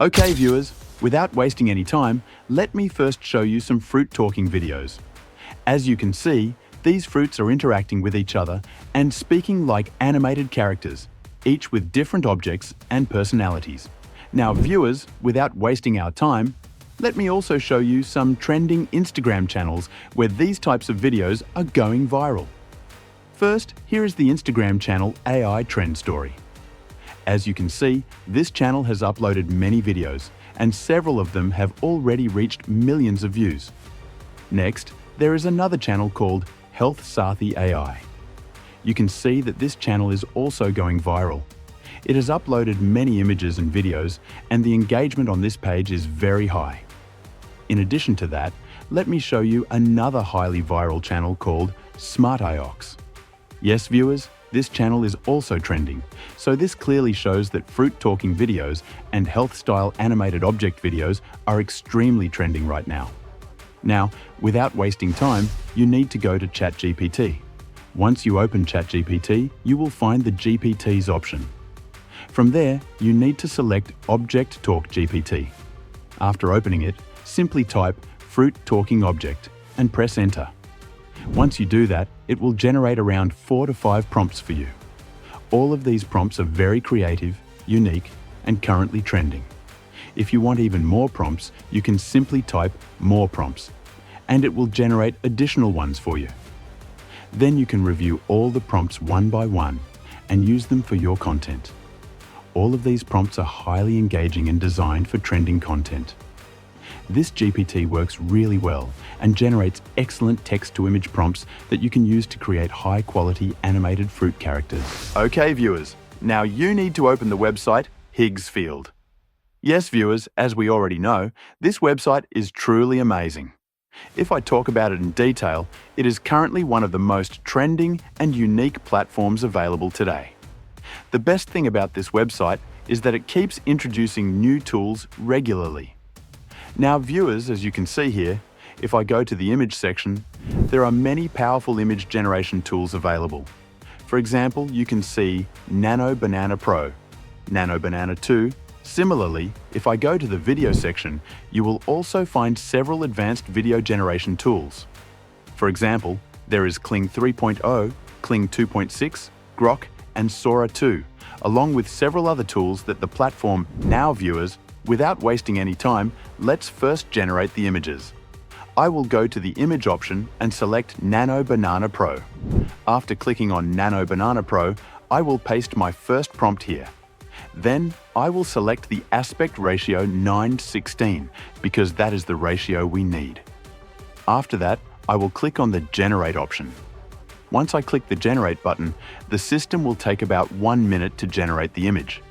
Okay viewers, without wasting any time, let me first show you some fruit talking videos. As you can see, these fruits are interacting with each other and speaking like animated characters, each with different objects and personalities. Now viewers, without wasting our time, let me also show you some trending Instagram channels where these types of videos are going viral. First, here is the Instagram channel AI Trend Story. As you can see, this channel has uploaded many videos, and several of them have already reached millions of views. Next, there is another channel called Higgsfield AI. You can see that this channel is also going viral. It has uploaded many images and videos, and the engagement on this page is very high. In addition to that, let me show you another highly viral channel called SmartIox. Yes, viewers, this channel is also trending, so this clearly shows that fruit-talking videos and health-style animated object videos are extremely trending right now. Now, without wasting time, you need to go to ChatGPT. Once you open ChatGPT, you will find the GPTs option. From there, you need to select Object Talk GPT. After opening it, simply type Fruit Talking Object and press Enter. Once you do that, it will generate around 4 to 5 prompts for you. All of these prompts are very creative, unique, and currently trending. If you want even more prompts, you can simply type More Prompts, and it will generate additional ones for you. Then you can review all the prompts one by one and use them for your content. All of these prompts are highly engaging and designed for trending content. This GPT works really well and generates excellent text-to-image prompts that you can use to create high-quality animated fruit characters. Okay viewers, now you need to open the website Higgsfield. Yes viewers, as we already know, this website is truly amazing. If I talk about it in detail, it is currently one of the most trending and unique platforms available today. The best thing about this website is that it keeps introducing new tools regularly. Now viewers, as you can see here, if I go to the image section, there are many powerful image generation tools available. For example, you can see Nano Banana Pro, Nano Banana 2. Similarly, if I go to the video section, you will also find several advanced video generation tools. For example, there is Kling 3.0, Kling 2.6, Grok, and Sora 2, along with several other tools that the platform. Now viewers, without wasting any time, let's first generate the images. I will go to the image option and select Nano Banana Pro. After clicking on Nano Banana Pro, I will paste my first prompt here. Then I will select the aspect ratio 9:16 because that is the ratio we need. After that, I will click on the Generate option. Once I click the Generate button, the system will take about 1 minute to generate the image.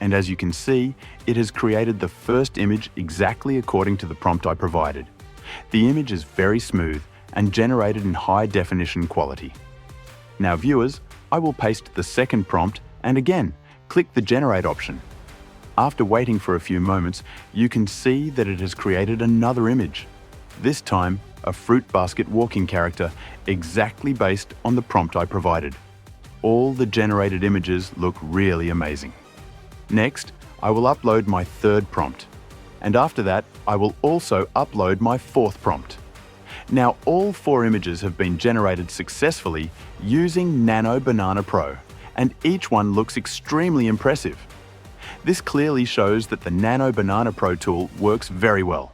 And as you can see, it has created the first image exactly according to the prompt I provided. The image is very smooth and generated in high definition quality. Now viewers, I will paste the second prompt and again, click the Generate option. After waiting for a few moments, you can see that it has created another image. This time, a fruit basket walking character exactly based on the prompt I provided. All the generated images look really amazing. Next, I will upload my third prompt. And after that, I will also upload my fourth prompt. Now, all 4 images have been generated successfully using Nano Banana Pro, and each one looks extremely impressive. This clearly shows that the Nano Banana Pro tool works very well.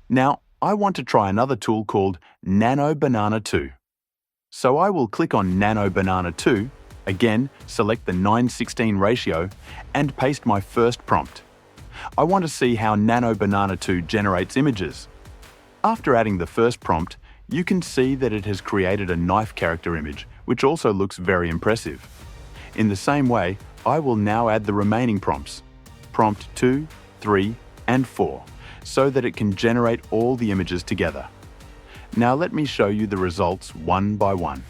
Now, I want to try another tool called Nano Banana 2. So I will click on Nano Banana 2, again, select the 9:16 ratio, and paste my first prompt. I want to see how Nano Banana 2 generates images. After adding the first prompt, you can see that it has created a knife character image, which also looks very impressive. In the same way, I will now add the remaining prompts, prompt 2, 3, and 4, so that it can generate all the images together. Now let me show you the results one by one.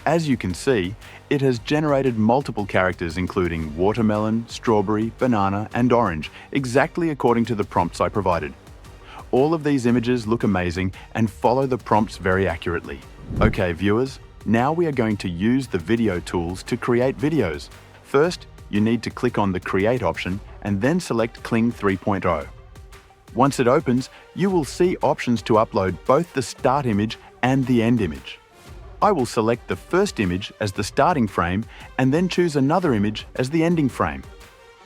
As you can see, it has generated multiple characters including watermelon, strawberry, banana, and orange, exactly according to the prompts I provided. All of these images look amazing and follow the prompts very accurately. Okay viewers, now we are going to use the video tools to create videos. First, you need to click on the Create option and then select Kling 3.0. Once it opens, you will see options to upload both the start image and the end image. I will select the first image as the starting frame and then choose another image as the ending frame.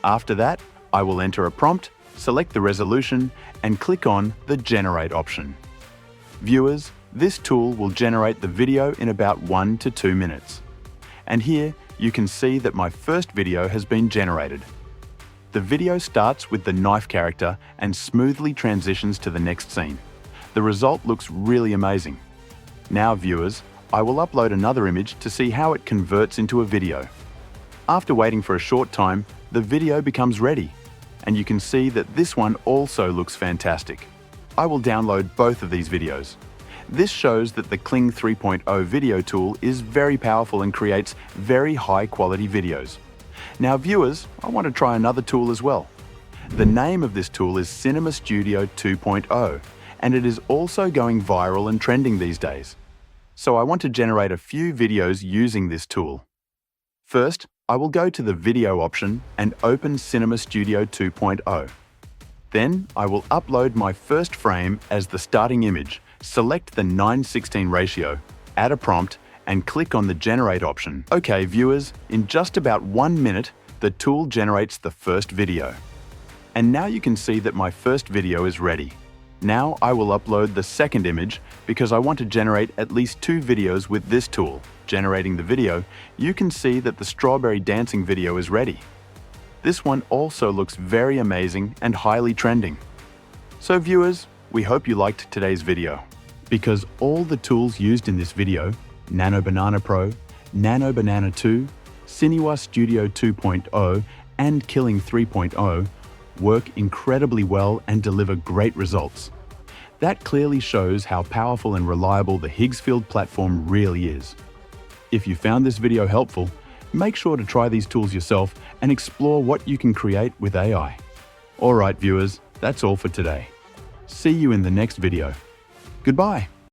After that, I will enter a prompt, select the resolution, and click on the Generate option. Viewers, this tool will generate the video in about 1 to 2 minutes. And here, you can see that my first video has been generated. The video starts with the knife character and smoothly transitions to the next scene. The result looks really amazing. Now, viewers, I will upload another image to see how it converts into a video. After waiting for a short time, the video becomes ready, and you can see that this one also looks fantastic. I will download both of these videos. This shows that the Kling 3.0 video tool is very powerful and creates very high-quality videos. Now, viewers, I want to try another tool as well. The name of this tool is Cinema Studio 2.0, and it is also going viral and trending these days. So I want to generate a few videos using this tool. First, I will go to the Video option and open Cinema Studio 2.0. Then I will upload my first frame as the starting image, select the 9:16 ratio, add a prompt, and click on the Generate option. Okay, viewers, in just about 1 minute, the tool generates the first video. And now you can see that my first video is ready. Now I will upload the second image because I want to generate at least 2 videos with this tool. Generating the video, you can see that the strawberry dancing video is ready. This one also looks very amazing and highly trending. So viewers, we hope you liked today's video. Because all the tools used in this video, Nano Banana Pro, Nano Banana 2, Cinema Studio 2.0, and Kling 3.0, work incredibly well and deliver great results. That clearly shows how powerful and reliable the Higgsfield platform really is. If you found this video helpful, make sure to try these tools yourself and explore what you can create with AI. Alright viewers, that's all for today. See you in the next video. Goodbye.